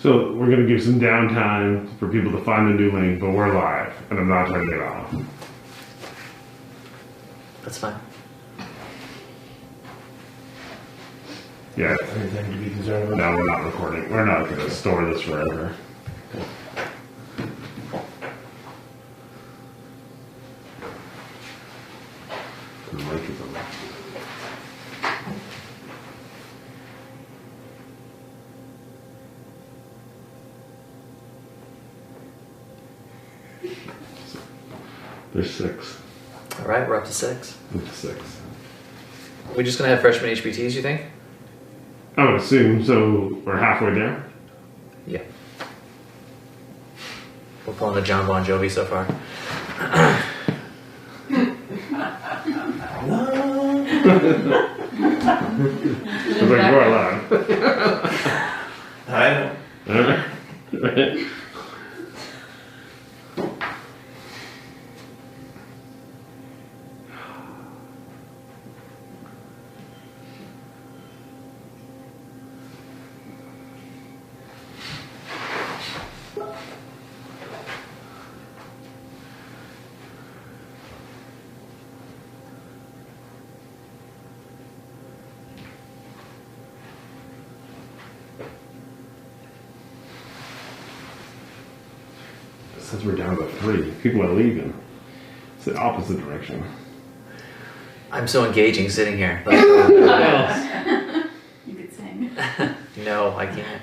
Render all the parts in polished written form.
So we're going to give some downtime for people to find the new link, but we're live, and I'm not turning it off. That's fine. Yeah. Anything to be concerned about? No, we're not recording. We're not going to store this forever. The mic is on. There's 6. All right, we're up to 6. There's 6. We're just gonna have freshman HBTs, you think? I would assume, so we're halfway there? Yeah. We're pulling the John Bon Jovi so far. I was like, we're live. I know. Alright. It says we're down to 3. People are leaving. It's the opposite direction. I'm so engaging sitting here. Like, You could sing. no, I can't.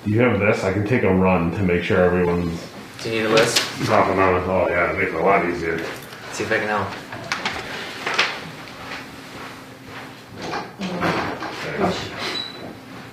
Do you have this? I can take a run to make sure everyone's Do you need a list? popping on. Oh yeah, it makes it a lot easier. See if I can help.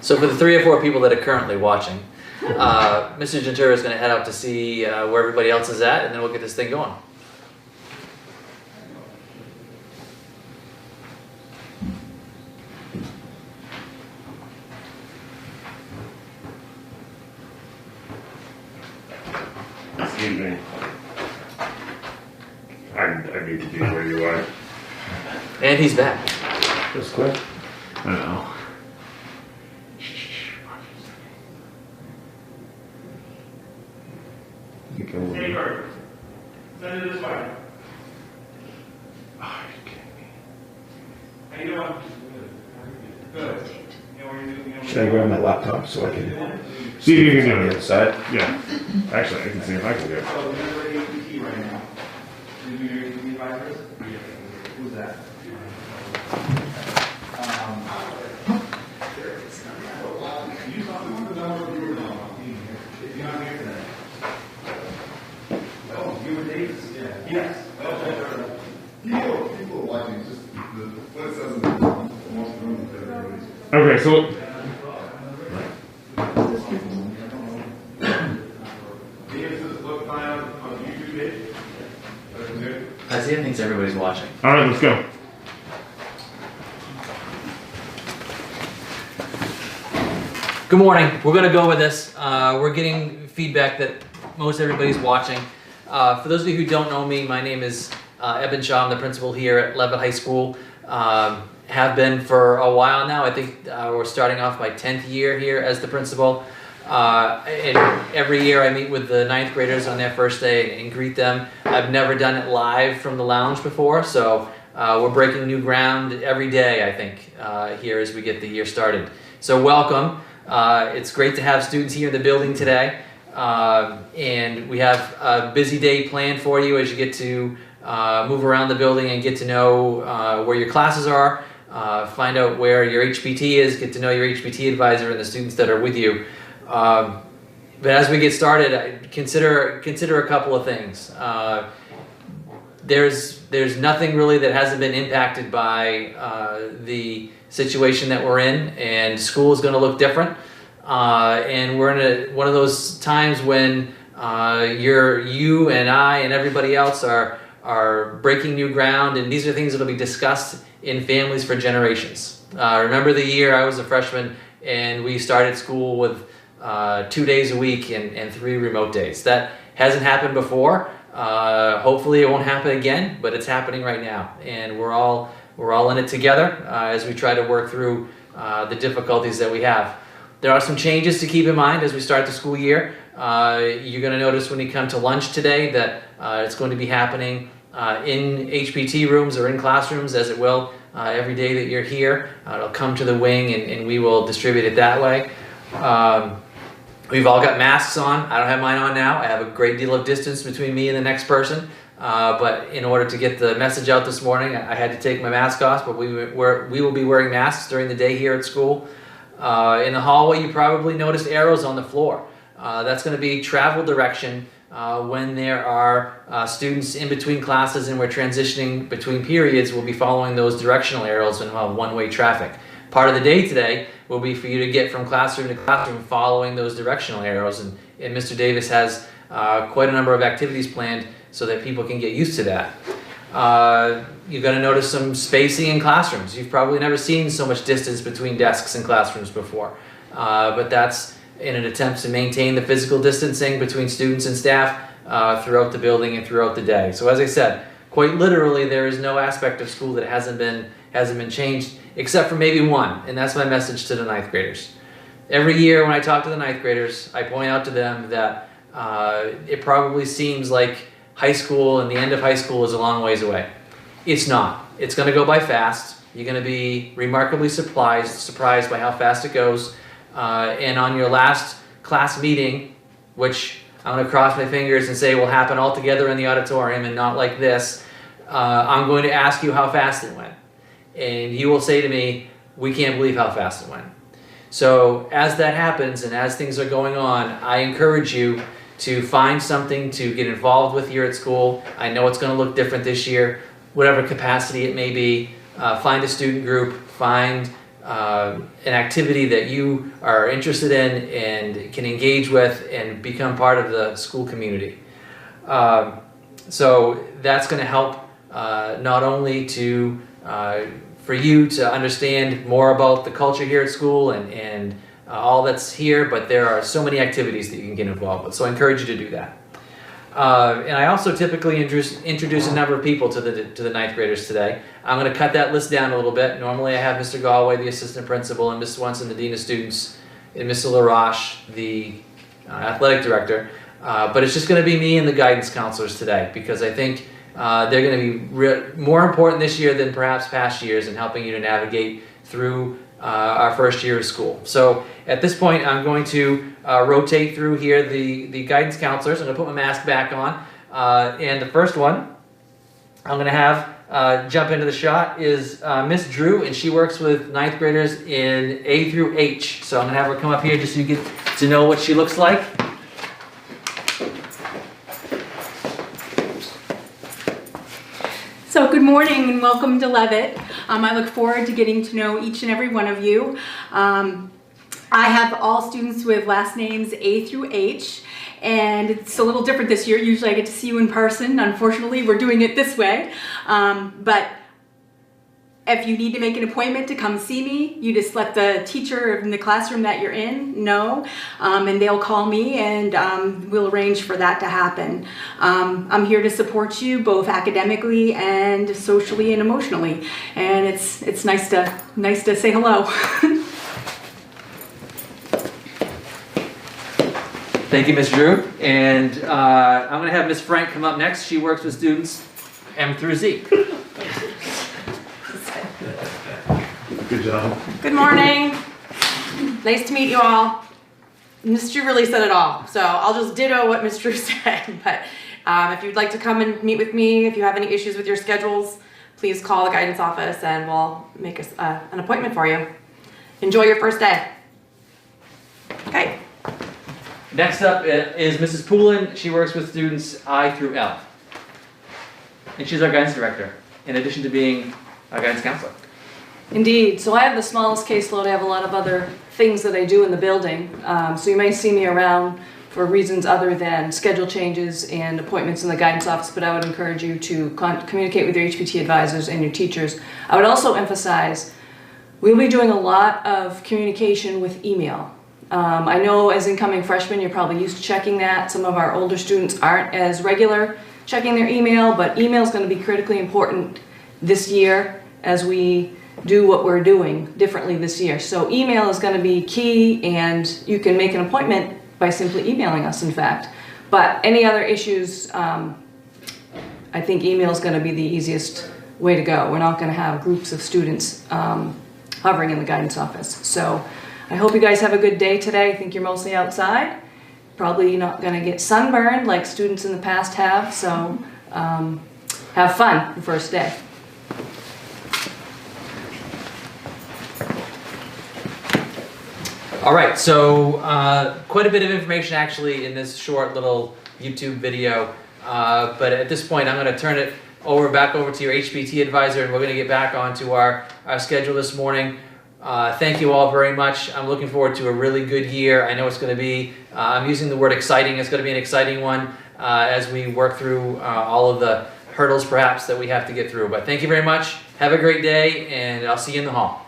So for the 3 or 4 people that are currently watching, Mr. Gentura is going to head out to see where everybody else is at, and then we'll get this thing going. Excuse me. I need to be where you are. And he's back. Just quick. I know. You can Hey, Kurt. Send it this way. Oh, you kidding me? How you doing? Good. Should I grab my laptop so I can See if you it's can on do the it. other side? Yeah. Actually, I can see if I can do it. So you're APT right now. You do your APT advisors? Who's that? You talk to the number of you if you're not here today. Oh, you were Davis? Yeah. Yes. People are watching, just what it says in the most room that everybody's. Okay, so Davis is look fine on the YouTube page. That's good. Isaiah thinks everybody's watching. all right, let's go. Good morning. We're going to go with this. We're getting feedback that most everybody's watching. For those of you who don't know me, my name is Eben Shaw. I'm the principal here at Levitt High School. Have been for a while now. I think we're starting off my 10th year here as the principal. And every year I meet with the 9th graders on their first day and greet them. I've never done it live from the lounge before, so we're breaking new ground every day, I think, here as we get the year started. So welcome. It's great to have students here in the building today. And we have a busy day planned for you as you get to move around the building and get to know where your classes are, find out where your HPT is, get to know your HPT advisor and the students that are with you. But as we get started, consider a couple of things. There's nothing really that hasn't been impacted by the situation that we're in, and school is going to look different. And we're in one of those times when you and I and everybody else are breaking new ground, and these are things that will be discussed in families for generations. Remember the year I was a freshman and we started school with 2 days a week and 3 remote days. That hasn't happened before. Hopefully it won't happen again, but it's happening right now, and we're all in it together as we try to work through the difficulties that we have. There are some changes to keep in mind as we start the school year. You're going to notice when you come to lunch today that it's going to be happening in HPT rooms or in classrooms, as it will every day that you're here. It'll come to the wing and we will distribute it that way. We've all got masks on. I don't have mine on now. I have a great deal of distance between me and the next person. But in order to get the message out this morning, I had to take my mask off, but we will be wearing masks during the day here at school. In the hallway, you probably noticed arrows on the floor. That's going to be travel direction when there are students in between classes and we're transitioning between periods. We'll be following those directional arrows and one-way traffic. Part of the day today will be for you to get from classroom to classroom following those directional arrows, and Mr. Davis has quite a number of activities planned so that people can get used to that. You're going to notice some spacing in classrooms. You've probably never seen so much distance between desks in classrooms before, but that's in an attempt to maintain the physical distancing between students and staff throughout the building and throughout the day. So as I said, quite literally, there is no aspect of school that hasn't been changed, except for maybe one, and that's my message to the 9th graders. Every year when I talk to the 9th graders, I point out to them that it probably seems like high school and the end of high school is a long ways away. It's not. It's going to go by fast. You're going to be remarkably surprised by how fast it goes. And on your last class meeting, which I'm going to cross my fingers and say will happen all together in the auditorium and not like this, I'm going to ask you how fast it went. And you will say to me, we can't believe how fast it went. So as that happens and as things are going on, I encourage you to find something to get involved with here at school. I know it's going to look different this year, whatever capacity it may be. Find a student group, find an activity that you are interested in and can engage with and become part of the school community. So that's going to help not only to for you to understand more about the culture here at school and all that's here, but there are so many activities that you can get involved with. So I encourage you to do that. And I also typically introduce a number of people to the 9th graders today. I'm going to cut that list down a little bit. Normally I have Mr. Galway, the assistant principal, and Ms. Swenson, the dean of students, and Mr. LaRoche, the athletic director. But it's just going to be me and the guidance counselors today, because I think they're going to be more important this year than perhaps past years in helping you to navigate through our first year of school. So at this point, I'm going to rotate through here the guidance counselors. I'm going to put my mask back on. And the first one I'm going to have jump into the shot is Miss Drew, and she works with 9th graders in A through H. So I'm going to have her come up here just so you get to know what she looks like. So good morning and welcome to Levitt. I look forward to getting to know each and every one of you. I have all students with last names A through H, and it's a little different this year. Usually I get to see you in person. Unfortunately, we're doing it this way. But if you need to make an appointment to come see me, you just let the teacher in the classroom that you're in know, and they'll call me, and we'll arrange for that to happen. I'm here to support you both academically and socially and emotionally, and it's nice to say hello. Thank you, Ms. Drew. And I'm going to have Ms. Frank come up next. She works with students M through Z. Good job. Good morning. Nice to meet you all. Ms. Drew really said it all, so I'll just ditto what Ms. Drew said. But if you'd like to come and meet with me, if you have any issues with your schedules, please call the guidance office and we'll make an appointment for you. Enjoy your first day. Okay. Next up is Mrs. Poulin. She works with students I through L. And she's our guidance director, in addition to being our guidance counselor. Indeed. So I have the smallest caseload. I have a lot of other things that I do in the building. So you may see me around for reasons other than schedule changes and appointments in the guidance office, but I would encourage you to communicate with your HPT advisors and your teachers. I would also emphasize we'll be doing a lot of communication with email. I know as incoming freshmen, you're probably used to checking that. Some of our older students aren't as regular checking their email, but email is going to be critically important this year as we do what we're doing differently this year. So email is going to be key, and you can make an appointment by simply emailing us, in fact. But any other issues, I think email is going to be the easiest way to go. We're not going to have groups of students hovering in the guidance office. So I hope you guys have a good day today. I think you're mostly outside. Probably not going to get sunburned like students in the past have. So have fun the first day. All right, so quite a bit of information actually in this short little YouTube video. But at this point, I'm going to turn it back over to your HBT advisor, and we're going to get back onto our schedule this morning. Thank you all very much. I'm looking forward to a really good year. I know it's going to be, I'm using the word exciting, it's going to be an exciting one as we work through all of the hurdles perhaps that we have to get through. But thank you very much. Have a great day, and I'll see you in the hall.